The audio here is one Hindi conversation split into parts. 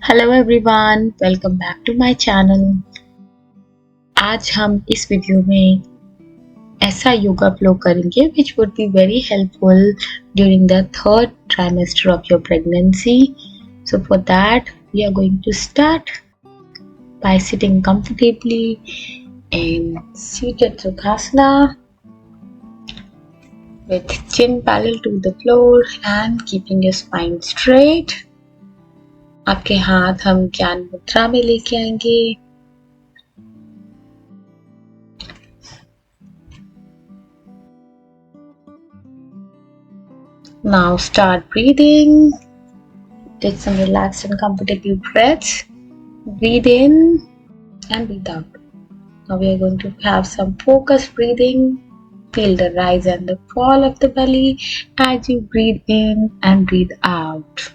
Hello everyone, welcome back to my channel. आज हम इस वीडियो में ऐसा योगा फ्लो करेंगे which would be very helpful during the third trimester of your pregnancy. So for that we are going to start by sitting comfortably in seated Sukhasana with chin parallel to the floor and keeping your spine straight. आपके हाथ हम ज्ञान मुद्रा में लेके आएंगे। Now start breathing. Take some relaxed and comfortable breaths. Breathe in and breathe out. Now we are going to have some focused breathing. Feel the rise and the fall of the belly as you breathe in and breathe out.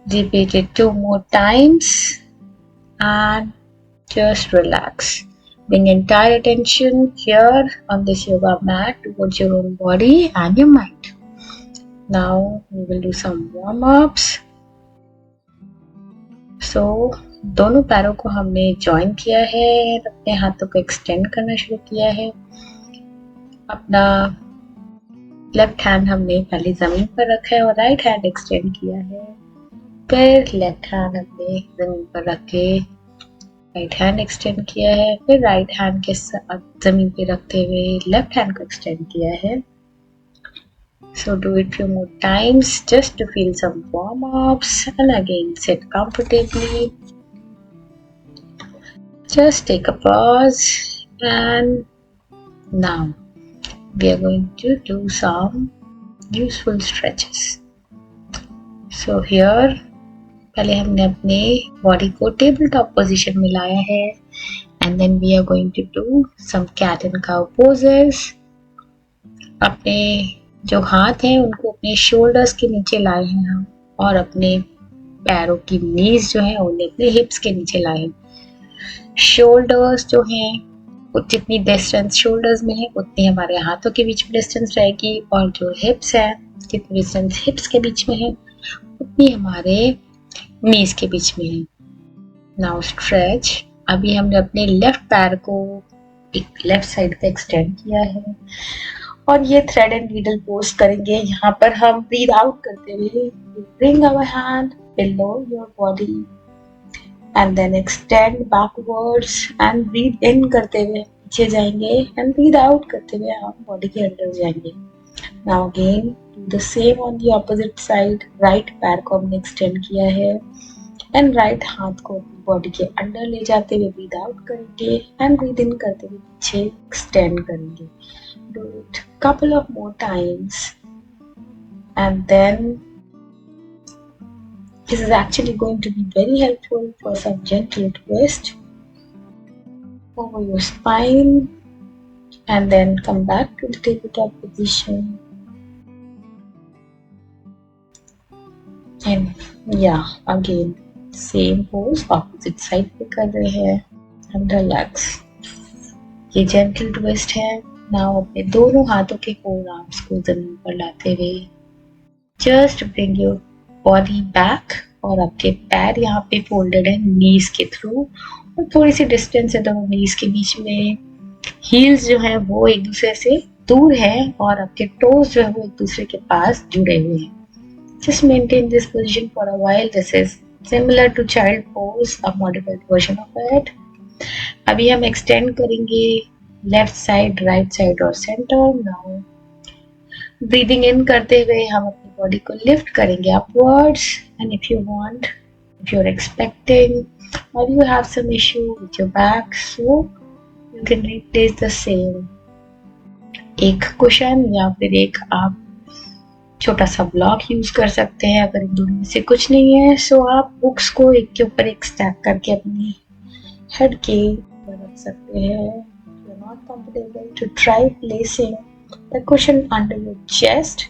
Repeat it 2 more times and just relax. Bring entire attention here on this yoga mat towards your own body and your mind. Now we will do some warm-ups. So दोनों पैरों को हमने ज्वाइन किया है, अपने हाथों को एक्सटेंड करना शुरू किया है। अपना लेफ्ट हैंड हमने पहले जमीन पर रखा है और राइट हैंड एक्सटेंड किया है। फिर लेफ्ट हैंड हमने जमीन पर रख के राइट हैंड एक्सटेंड किया है। फिर राइट हैंड के साथ जमीन पे रखते हुए लेफ्ट हैंड को एक्सटेंड किया है। So do it few more times just to feel some warm-ups and again sit comfortably. Just take a pause and now we are going to do some useful stretches. So here पहले हमने अपने बॉडी को टेबल टॉप पोजीशन में लाया है and then we are going to do some cat and cow poses. अपने जो हाथ हैं उनको अपने शोल्डर्स के नीचे लाए हैं हम और अपने पैरों की नीज जो है उन्हें अपने हिप्स के नीचे लाए हैं। शोल्डर्स जो हैं जितनी डिस्टेंस शोल्डर्स में है उतनी हमारे हाथों के बीच में डिस्टेंस रहेगी और जो हिप्स है जितनी डिस्टेंस हिप्स के बीच में है उतनी हमारे नीज के बीच में है। Now stretch. अभी हमने अपने लेफ्ट पैर को एक लेफ्ट साइड पे एक्सटेंड किया है और ये थ्रेड एंड नीडल पोज करेंगे। यहाँ पर हम ब्रीद आउट करते हुए bring our hand below your body and then extend backwards and breathe in करते हुए पीछे जाएंगे एंड ब्रीद आउट करते हुए हम बॉडी के अंदर जाएंगे। Now again do the same on the opposite side. Right पैर को हमने एक्सटेंड किया है एंड राइट हाथ को बॉडी के अंदर ले जाते हुए ब्रीद आउट करेंगे एंड ब्रीद इन करते हुए पीछे एक्सटेंड करेंगे। Do it couple of more times and then this is actually going to be very helpful for some gentle twist over your spine and then come back to the tabletop position and yeah again same pose opposite side पे कर रहे हैं and relax। ये gentle twist है। नाउ अपने दोनों हाथों के फोर आर्म्स को जमीन पर लाते हुए just bring your body back और आपके पैर यहाँ पे फोल्डेड है नीज के थ्रू और थोड़ी सी डिस्टेंस है दोनों नीज के बीच में। हील्स जो है वो एक दूसरे से दूर है और आपके टोज जो है वो एक दूसरे के पास जुड़े हुए हैं। Just maintain this position for a while. This is similar to child pose, a modified version of it. अभी हम एक्सटेंड करेंगे लेफ्ट साइड, राइट साइड और सेंटर। नाउ ब्रीदिंग इन करते हुए हम अपनी बॉडी को लिफ्ट करेंगे upwards and if you want, if you are expecting और you have some issue with your back, so you can replace the same एक कुशन या फिर एक आप छोटा सा ब्लॉक यूज कर सकते हैं। अगर इन दोनों में से कुछ नहीं है सो आप बुक्स को एक के ऊपर एक स्टैक करके अपनी हेड के ऊपर रख सकते हैं। Not comfortable to try placing the cushion under your chest.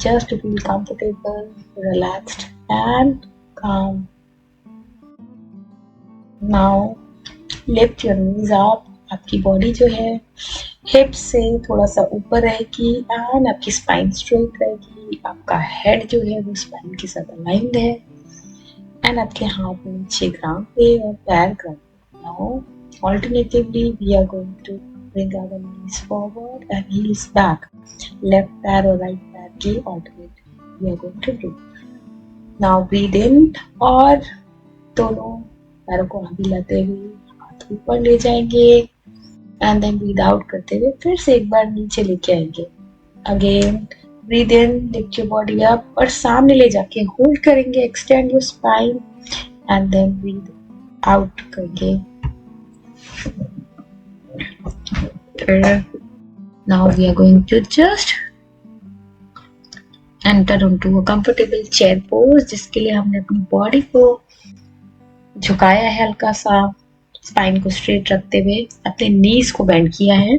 Just feel comfortable, relaxed and calm. Now lift your knees up. आपकी बॉडी जो है हिप से थोड़ा सा ऊपर रहेगी एंड आपकी स्पाइन स्ट्रेट रहेगी। आपका हेड जो है वो स्पाइन के साथ अलाइंड है एंड आपके हाथ नीचे ग्राउंड पे और पैर ग्राउंड पे। Now alternatively we are going to bring our knees forward and heels back. Left पैर और right पैर की alternate we are going to do. Now breathe in और दोनों पैरों को आगे लाते हुए हाथ ऊपर ले जाएंगे एंड देन ब्रीद आउट करते हुए फिर से एक बार नीचे लेके आएंगे। Again breathe in, lift your body up और सामने ले जाके होल्ड करेंगे, extend your spine and then breathe out करेंगे। Now we are going to just enter into a comfortable chair pose, जिसके लिए हमने अपनी बॉडी को झुकाया है, हल्का सा स्पाइन को स्ट्रेट रखते हुए अपने नीज को बेंड किया है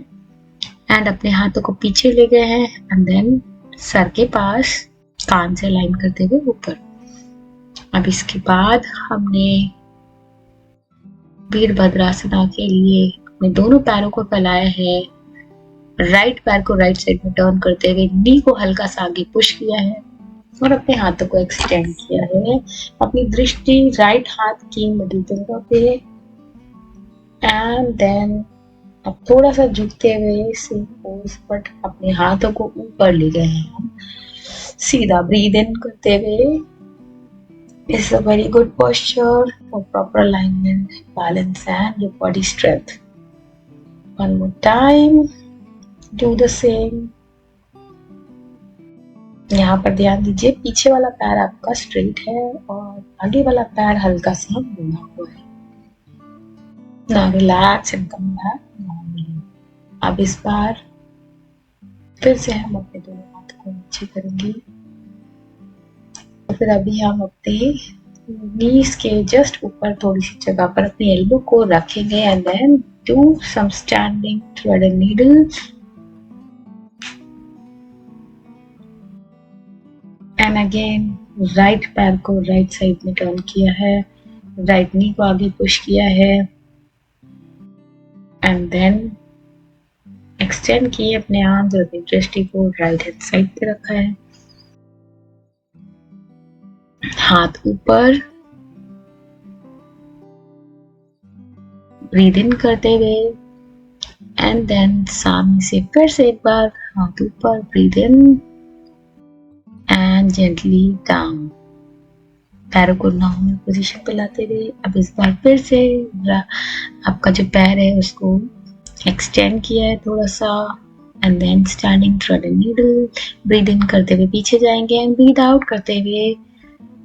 एंड अपने हाथों को पीछे ले गए हैं एंड देन सर के पास कान से लाइन करते हुए ऊपर। अब इसके बाद हमने वीरभद्रासना के लिए अपने दोनों पैरों को फैलाया है, राइट पैर को राइट साइड में टर्न करते हुए नी को हल्का सा आगे पुश किया है और अपने हाथों को एक्सटेंड किया है। अपनी दृष्टि राइट हाथ की मिडिल फिंगर पे एंड देन अब थोड़ा सा झुकते हुए सेम पोज बट अपने हाथों को ऊपर ले गए हैं हम। सीधा ब्रीद इन करते हुए is a very good posture for proper alignment, balance and your body strength. One more time, do the same. यहाँ पर ध्यान दीजिए पीछे वाला पैर आपका स्ट्रेट है और आगे वाला पैर हल्का सा मुड़ा हुआ है। Now relax and come back normally. अब इस बार फिर से हम अपने दोनों हाथ को नीचे करेंगे और फिर अभी हम अपने नीज के जस्ट ऊपर थोड़ी सी जगह पर अपने एल्बो को रखेंगे and then do some standing thread and needle and again right पैर को राइट साइड में टर्न किया है, राइट नी को आगे पुश किया है एंड देन एक्सटेंड किए अपने आर्म्स और अपनी दृष्टि को राइट हैंड साइड पे रखा है, हाथ ऊपर, ब्रीद इन करते हुए एंड देन सामने से फिर से एक बार हाथ ऊपर, breathe in and gently down. पैरों को नॉर्मल पोजीशन पे लाते हुए अब इस बार फिर से आपका जो पैर है उसको एक्सटेंड किया है थोड़ा सा and then standing thread and needle, breathe in करते हुए पीछे जाएंगे एंड ब्रीद आउट करते हुए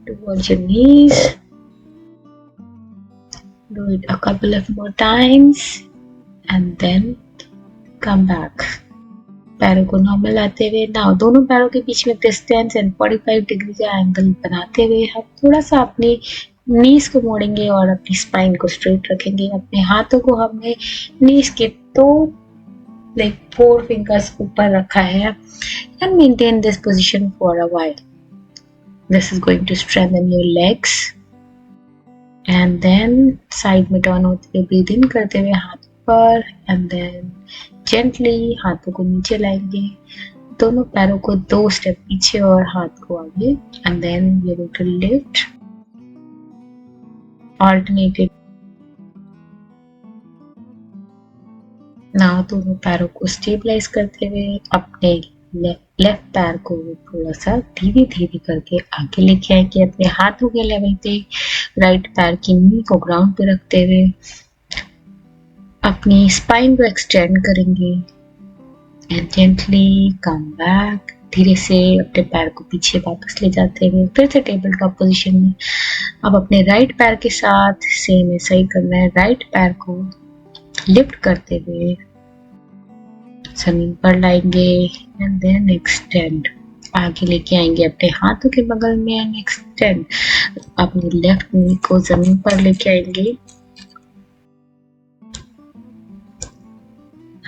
towards your knees. Do it a couple of more times and then come back. पैरों को नॉर्मल लाते हुए नाउ दोनों पैरों के बीच में डिस्टेंस एंड 45 डिग्री का एंगल बनाते हुए हम थोड़ा सा अपनी नीज को मोड़ेंगे और अपनी स्पाइन को स्ट्रेट रखेंगे। अपने हाथों को हमने नीज के दो लाइक 4 फिंगर्स ऊपर रखा है and maintain this position for a while. This is going to strengthen your legs and then side में टर्न होते हुए ब्रीद इन करते हुए हाथ पर and then gently हाथों को नीचे लाएंगे, दोनों पैरों को 2 स्टेप पीछे और हाथ को आगे and then we are going to lift alternated. now दोनों पैरों को स्टेबलाइज करते हुए अपने लेफ्ट पैर को थोड़ा सा धीरे धीरे करके आगे लेके आएंगे अपने हाथों के लेवल पे, राइट पैर की नी को ग्राउंड पे रखते हुए अपनी स्पाइन को एक्सटेंड करेंगे एंड जेंटली कम बैक। धीरे से अपने पैर को पीछे वापस ले जाते हुए फिर से टेबल टॉप पोजीशन में अब अपने राइट पैर के साथ सेम ऐसा ही करना है, राइट पैर को लिफ्ट करते हुए जमीन पर लाएंगे एंड देन एक्सटेंड, आगे लेके आएंगे अपने हाथों के बगल में एंड एक्सटेंड, अपनी लेफ्ट नी को जमीन पर लेके आएंगे।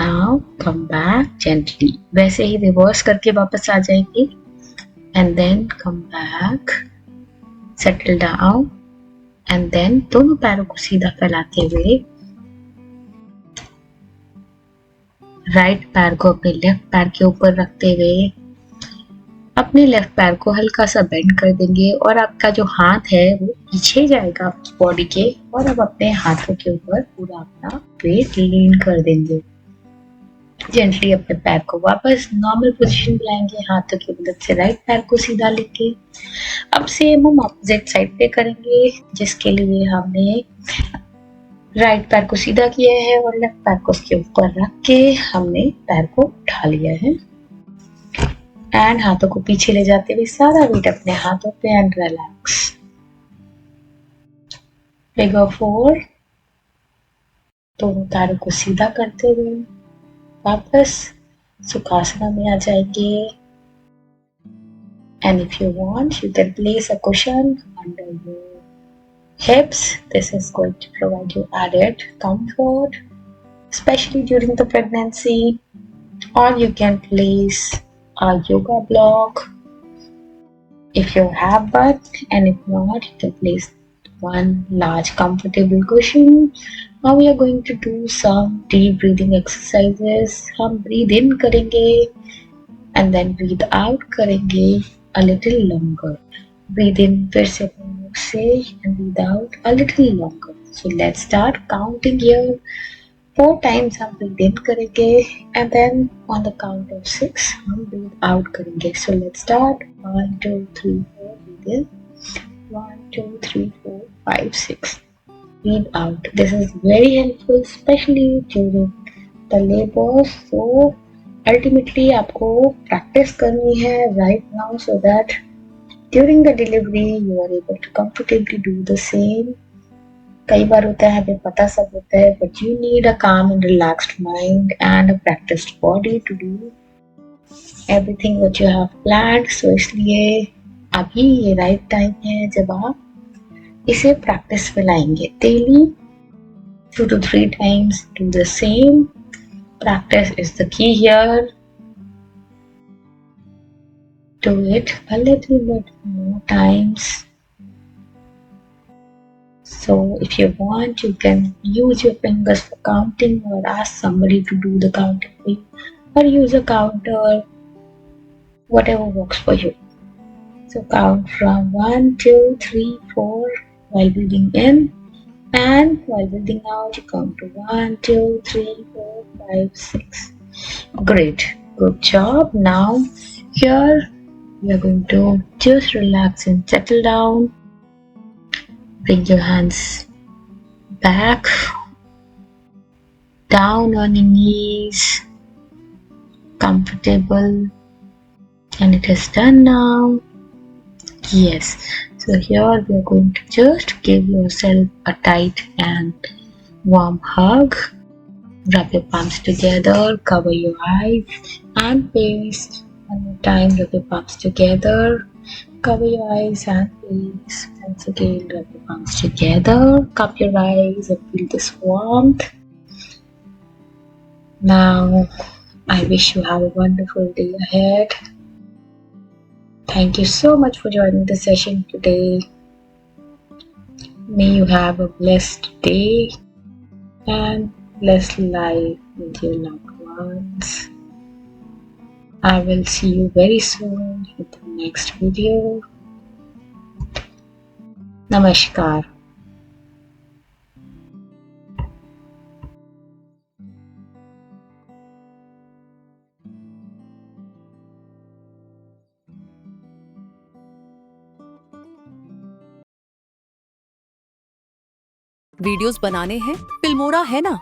नाउ कम बैक जेंटली, वैसे ही रिवर्स करके वापस आ जाएंगे and then come back, settle down and then दोनों पैरों को सीधा फैलाते हुए राइट पैर को अपने लेफ्ट पैर के ऊपर रखते हुए अपने लेफ्ट पैर को हल्का सा बेंड कर देंगे और आपका जो हाथ है वो पीछे जाएगा बॉडी के, और अब अपने हाथों के ऊपर पूरा अपना वेट लीन कर देंगे। जेंटली अपने पैर को वापस नॉर्मल पोजीशन में लाएंगे, हाथों की मदद से राइट पैर को सीधा लेके अब सेम हम ऑपोजिट साइड पे करेंगे, जिसके लिए हमने राइट पैर को सीधा किया है और लेफ्ट पैर को उसके ऊपर रख के हमने पैर को उठा लिया है एंड हाथों को पीछे ले जाते हुए सारा वेट अपने हाथों पे एंड रिलैक्स। फिगर 4, दोनों पैरों को सीधा करते हुए वापस सुखासना में आ जाएंगे। And if you want, you can place a cushion under your hips. This is going to provide you added comfort, especially during the pregnancy. Or you can place a yoga block if you have one, and if not, you can place one large comfortable cushion. Now we are going to do some deep breathing exercises. हम breathe in करेंगे and then breathe out करेंगे a little longer. Breathe in फिर से अपने मुंह से and breathe out a little longer. So let's start counting here. 4 times हम breathe in करेंगे and then on the count of 6 हम breathe out करेंगे. So let's start. 1, 2, 3, 4. Breathe in. 1, 2, 3, 4, 5, 6. Breathe out. This is very helpful, especially during the labor. So ultimately आपको practice करनी है right now so that during the delivery you are able to comfortably do the same. कई बार होता है हमें पता सब होता है, but you need a calm and relaxed mind and a practiced body to do everything what you have planned. So इसलिए अभी ये right time है जब आप इसे practice में लाएंगे. Daily 2 to 3 times do the same. Practice is the key here. Do it a little bit more times. So if you want, you can use your fingers for counting or ask somebody to do the counting for you, or use a counter, whatever works for you. So count from 1, 2, 3, 4 while breathing in, and while breathing out you count to 1, 2, 3, 4, 5, 6. Great, good job. Now here we are going to just relax and settle down. Bring your hands back, down on your knees, comfortable, and it is done now. Yes, so here we are going to just give yourself a tight and warm hug. Rub your palms together, cover your eyes and face. One more time, rub your palms together, cover your eyes and face. Once again, rub your palms together, cup your eyes and feel this warmth. Now, I wish you have a wonderful day ahead. Thank you so much for joining the session today. May you have a blessed day and blessed life with your loved ones. I will see you very soon with the next video. Namaskar. Videos बनाने हैं, फिल्मोरा है ना।